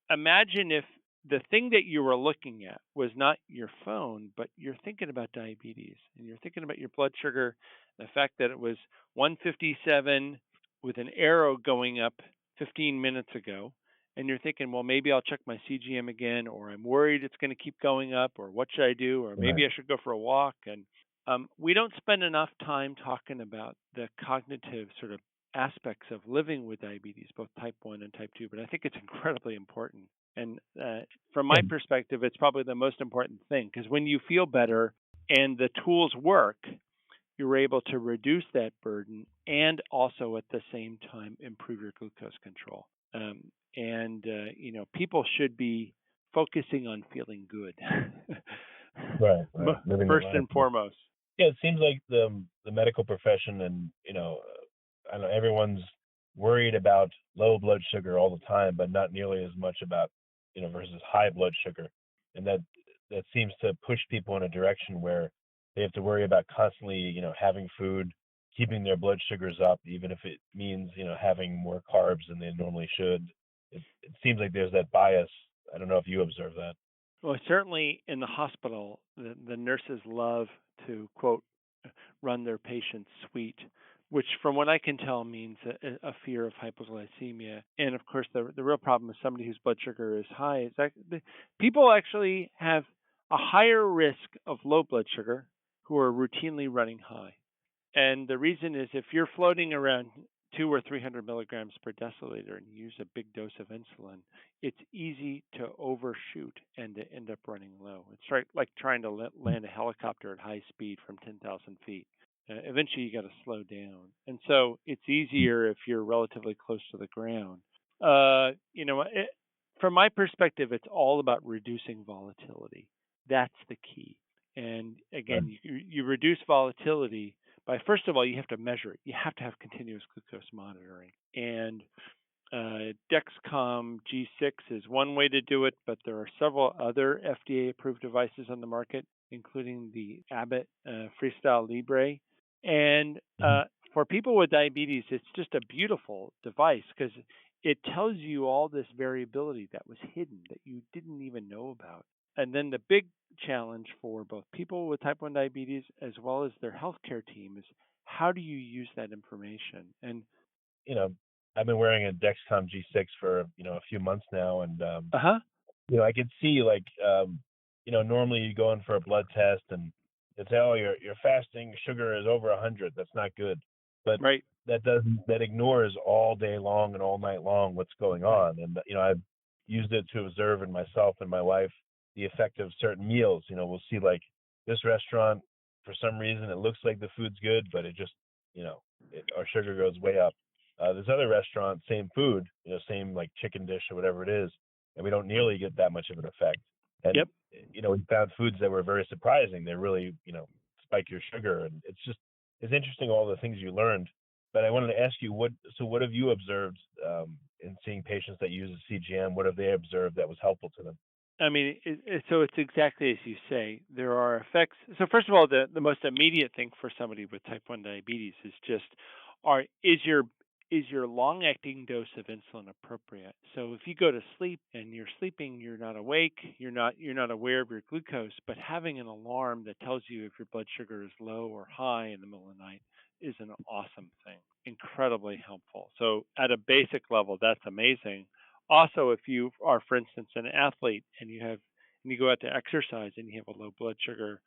imagine if the thing that you were looking at was not your phone, but you're thinking about diabetes, and you're thinking about your blood sugar, the fact that it was 157 with an arrow going up 15 minutes ago, and you're thinking, well, maybe I'll check my CGM again, or I'm worried it's going to keep going up, or what should I do, or maybe Right. I should go for a walk. And we don't spend enough time talking about the cognitive sort of aspects of living with diabetes, both type 1 and type 2, but I think it's incredibly important. And from my Yeah. perspective, it's probably the most important thing, because when you feel better and the tools work, you're able to reduce that burden and also at the same time improve your glucose control. People should be focusing on feeling good Right. Living the first life. and foremost. Yeah, it seems like the medical profession, and I know everyone's worried about low blood sugar all the time, but not nearly as much about versus high blood sugar, and that seems to push people in a direction where they have to worry about constantly having food, keeping their blood sugars up, even if it means having more carbs than they normally should. It seems like there's that bias. I don't know if you observe that. Well, certainly in the hospital, the nurses love to, quote, run their patients sweet, which, from what I can tell, means a fear of hypoglycemia. And of course, the real problem with somebody whose blood sugar is high is that people actually have a higher risk of low blood sugar who are routinely running high. And the reason is if you're floating around 200 or 300 milligrams per deciliter and you use a big dose of insulin, it's easy to overshoot and to end up running low. It's like trying to land a helicopter at high speed from 10,000 feet. Eventually, you got to slow down. And so it's easier if you're relatively close to the ground. From my perspective, it's all about reducing volatility. That's the key. And Right. again, you reduce volatility by, first of all, you have to measure it. You have to have continuous glucose monitoring. And Dexcom G6 is one way to do it, but there are several other FDA-approved devices on the market, including the Abbott Freestyle Libre. And for people with diabetes, it's just a beautiful device because it tells you all this variability that was hidden that you didn't even know about. And then the big challenge for both people with type 1 diabetes as well as their healthcare team is how do you use that information? And I've been wearing a Dexcom G6 for a few months now, and I could see normally you go in for a blood test and they say, oh, your fasting sugar is over 100. That's not good, but right, that ignores all day long and all night long what's going on. And I've used it to observe in myself and my wife the effect of certain meals. We'll see like this restaurant, for some reason it looks like the food's good, but it just our sugar goes way up. This other restaurant, same food, same like chicken dish or whatever it is, and we don't nearly get that much of an effect. And yep. We found foods that were very surprising. They really spike your sugar, and it's interesting all the things you learned. But I wanted to ask you, what have you observed in seeing patients that use a CGM? What have they observed that was helpful to them? I mean, so it's exactly as you say. There are effects. So first of all, the most immediate thing for somebody with type 1 diabetes is just, is your long-acting dose of insulin appropriate? So if you go to sleep and you're sleeping, you're not awake, you're not aware of your glucose, but having an alarm that tells you if your blood sugar is low or high in the middle of the night is an awesome thing, incredibly helpful. So at a basic level, that's amazing. Also, if you are, for instance, an athlete and you go out to exercise and you have a low blood sugar,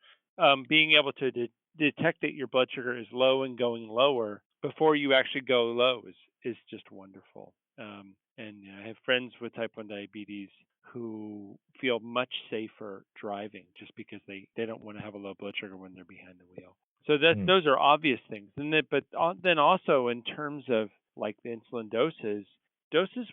being able to detect that your blood sugar is low and going lower before you actually go low is just wonderful. And I have friends with type 1 diabetes who feel much safer driving just because they don't want to have a low blood sugar when they're behind the wheel. So those are obvious things. But then also in terms of like the insulin doses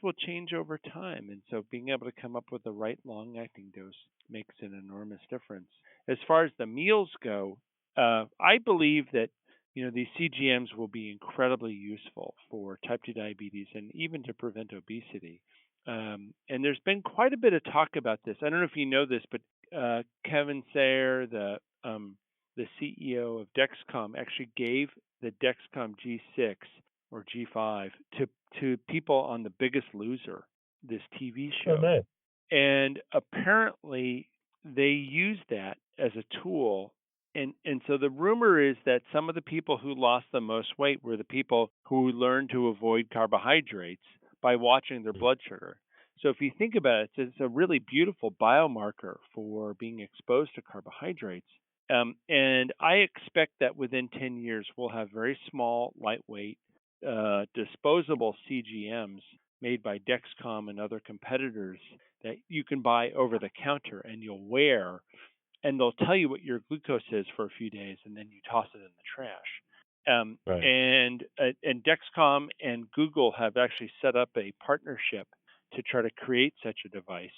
will change over time. And so being able to come up with the right long-acting dose makes an enormous difference. As far as the meals go, I believe that these CGMs will be incredibly useful for type 2 diabetes and even to prevent obesity. And there's been quite a bit of talk about this. I don't know if you know this, but Kevin Sayer, the CEO of Dexcom, actually gave the Dexcom G6 or G5 to people on The Biggest Loser, this TV show. Oh, nice. And apparently they use that as a tool. And so the rumor is that some of the people who lost the most weight were the people who learned to avoid carbohydrates by watching their blood sugar. So if you think about it, it's a really beautiful biomarker for being exposed to carbohydrates. And I expect that within 10 years, we'll have very small, lightweight, disposable CGMs made by Dexcom and other competitors that you can buy over the counter and you'll wear, and they'll tell you what your glucose is for a few days, and then you toss it in the trash. Right. And Dexcom and Google have actually set up a partnership to try to create such a device.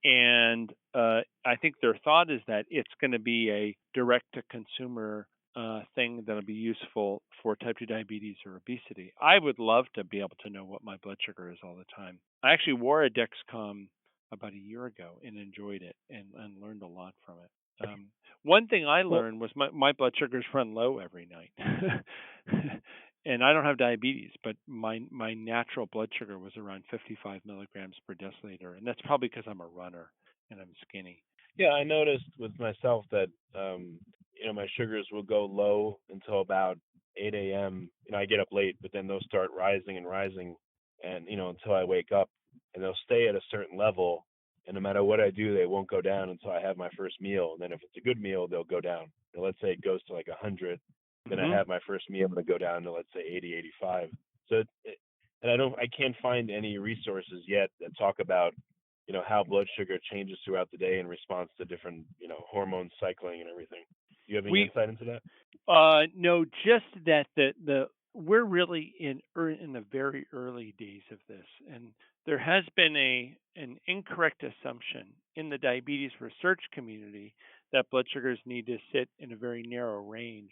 And I think their thought is that it's going to be a direct-to-consumer thing that'll be useful for type 2 diabetes or obesity. I would love to be able to know what my blood sugar is all the time. I actually wore a Dexcom about a year ago and enjoyed it and learned a lot from it. One thing I Well, learned was my blood sugars run low every night. And I don't have diabetes, but my natural blood sugar was around 55 milligrams per deciliter, and that's probably because I'm a runner and I'm skinny. yeah, I noticed with myself that my sugars will go low until about 8 a.m. I get up late, but then they'll start rising and rising, and until I wake up, and they'll stay at a certain level. And no matter what I do, they won't go down until I have my first meal. And then if it's a good meal, they'll go down. And let's say it goes to like 100, then I Hmm. have my first meal, and it'll go down to let's say 80, 85. So, and I can't find any resources yet that talk about how blood sugar changes throughout the day in response to different hormone cycling and everything. Do you have any We insight into that? No, just that the we're really in the very early days of this, and there has been an incorrect assumption in the diabetes research community that blood sugars need to sit in a very narrow range.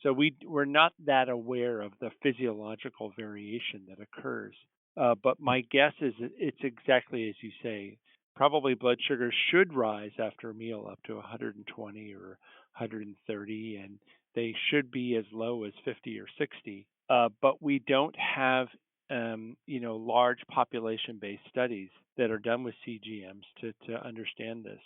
So we're not that aware of the physiological variation that occurs. But my guess is it's exactly as you say. Probably blood sugars should rise after a meal up to 120 or 130, and they should be as low as 50 or 60. But we don't have, large population-based studies that are done with CGMs to understand this.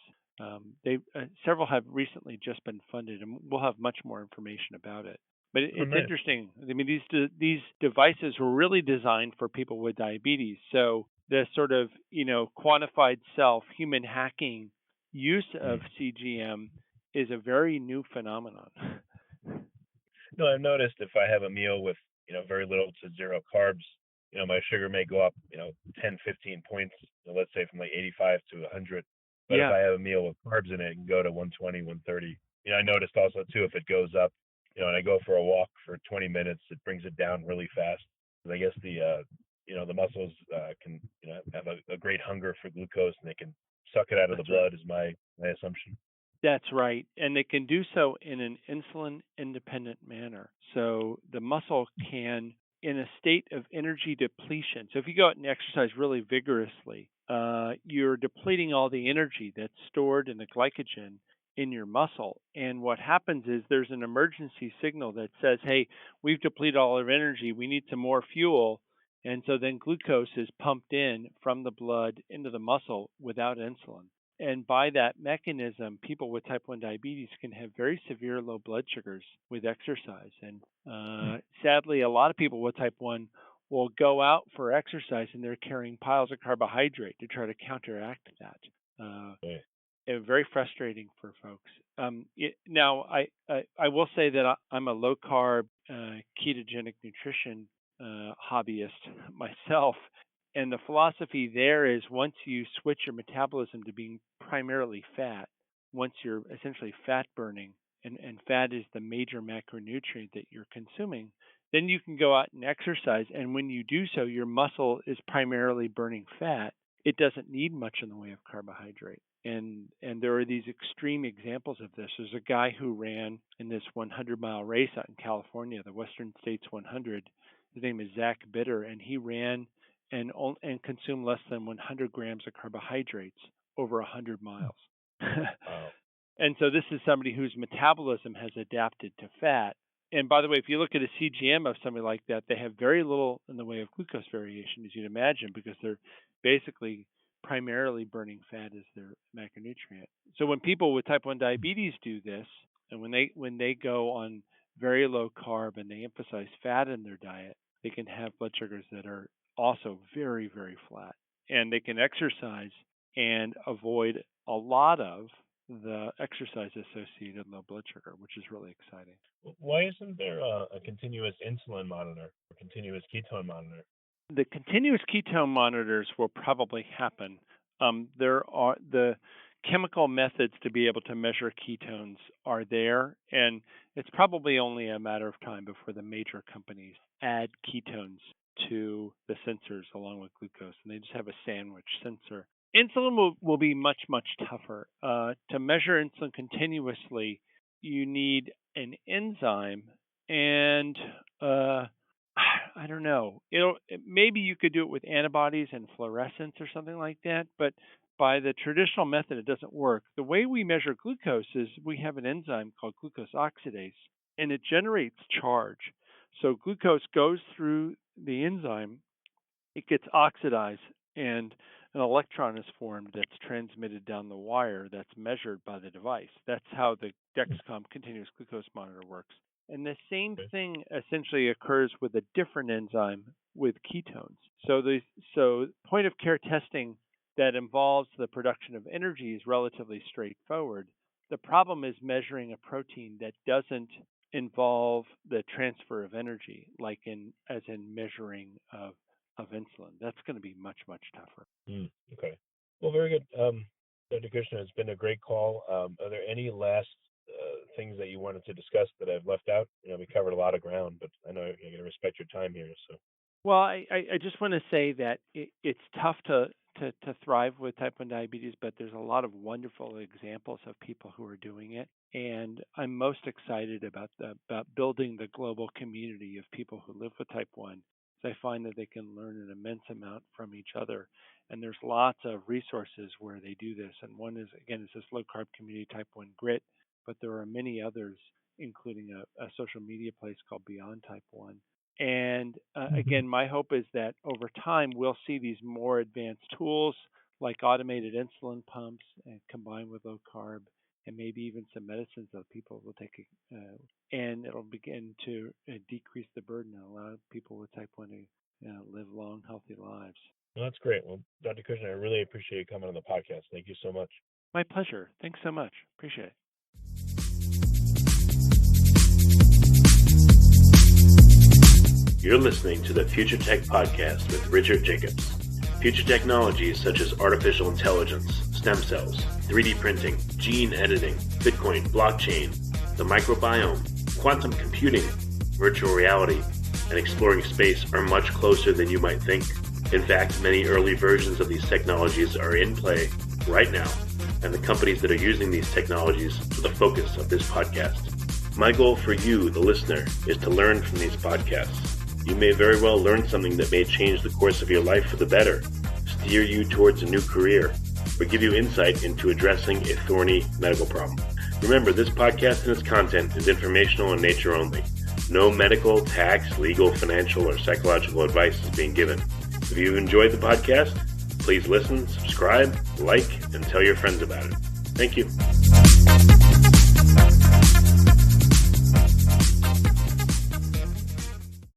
Several have recently just been funded, and we'll have much more information about it. But Oh, it's nice. interesting. I mean, these devices were really designed for people with diabetes. So the sort of quantified self human hacking use of Mm. CGM is a very new phenomenon. No, I've noticed if I have a meal with very little to zero carbs, my sugar may go up 10, 15 points. Let's say from like 85 to 100. But if Yeah, I have a meal with carbs in it, it can go to 120, 130. I noticed also too if it goes up, and I go for a walk for 20 minutes, it brings it down really fast. 'Cause I guess the muscles can have a great hunger for glucose, and they can suck it out of the that's right. blood is my assumption. That's right. And they can do so in an insulin independent manner. So the muscle can, in a state of energy depletion. So if you go out and exercise really vigorously, you're depleting all the energy that's stored in the glycogen in your muscle. And what happens is there's an emergency signal that says, hey, we've depleted all our energy. We need some more fuel. And so then glucose is pumped in from the blood into the muscle without insulin. And by that mechanism, people with type 1 diabetes can have very severe low blood sugars with exercise. And sadly, a lot of people with type 1 will go out for exercise and they're carrying piles of carbohydrate to try to counteract that. Yeah. Very frustrating for folks. Now, I will say that I'm a low carb, ketogenic nutrition hobbyist myself. And the philosophy there is once you switch your metabolism to being primarily fat, once you're essentially fat burning, and fat is the major macronutrient that you're consuming, then you can go out and exercise. And when you do so, your muscle is primarily burning fat. It doesn't need much in the way of carbohydrate. And there are these extreme examples of this. There's a guy who ran in this 100-mile race out in California, the Western States 100. His name is Zach Bitter, and he ran and consume less than 100 grams of carbohydrates over 100 miles. Wow. And so this is somebody whose metabolism has adapted to fat. And by the way, if you look at a CGM of somebody like that, they have very little in the way of glucose variation, as you'd imagine, because they're basically primarily burning fat as their macronutrient. So when people with type 1 diabetes do this, and when they go on very low carb and they emphasize fat in their diet, they can have blood sugars that are also very, very flat. and they can exercise and avoid a lot of the exercise-associated low blood sugar, which is really exciting. Why isn't there a continuous insulin monitor or continuous ketone monitor? The continuous ketone monitors will probably happen. There are the chemical methods to be able to measure ketones are there, and it's probably only a matter of time before the major companies add ketones to the sensors along with glucose, and they just have a sandwich sensor. Insulin will be much, much tougher. To measure insulin continuously, you need an enzyme, and I don't know. Maybe you could do it with antibodies and fluorescence or something like that, but by the traditional method, it doesn't work. The way we measure glucose is we have an enzyme called glucose oxidase, and it generates charge. So glucose goes through the enzyme, it gets oxidized, and an electron is formed that's transmitted down the wire that's measured by the device. That's how the Dexcom continuous glucose monitor works. And the same thing essentially occurs with a different enzyme with ketones. So point of care testing that involves the production of energy is relatively straightforward. The problem is measuring a protein that doesn't involve the transfer of energy, like as in measuring of insulin. That's going to be much, much tougher. Okay. Well, very good. Dr. Kushner, it's been a great call. Are there any last things that you wanted to discuss that I've left out? We covered a lot of ground, but I know you're going to respect your time here. So. Well, I just want to say that it's tough to thrive with type 1 diabetes, but there's a lot of wonderful examples of people who are doing it. And I'm most excited about building the global community of people who live with type 1. So I find that they can learn an immense amount from each other. And there's lots of resources where they do this. And one is this low carb community, type 1 grit, but there are many others, including a social media place called Beyond Type 1. And again, my hope is that over time, we'll see these more advanced tools like automated insulin pumps and combined with low carb, and maybe even some medicines that people will take, and it'll begin to decrease the burden and allow people with type 1 to live long, healthy lives. Well, that's great. Well, Dr. Kushner, I really appreciate you coming on the podcast. Thank you so much. My pleasure. Thanks so much. Appreciate it. You're listening to the Future Tech Podcast with Richard Jacobs. Future technologies such as artificial intelligence, stem cells, 3D printing, gene editing, Bitcoin, blockchain, the microbiome, quantum computing, virtual reality, and exploring space are much closer than you might think. In fact, many early versions of these technologies are in play right now, and the companies that are using these technologies are the focus of this podcast. My goal for you, the listener, is to learn from these podcasts. You may very well learn something that may change the course of your life for the better, steer you towards a new career, or give you insight into addressing a thorny medical problem. Remember, this podcast and its content is informational in nature only. No medical, tax, legal, financial, or psychological advice is being given. If you enjoyed the podcast, please listen, subscribe, like, and tell your friends about it. Thank you.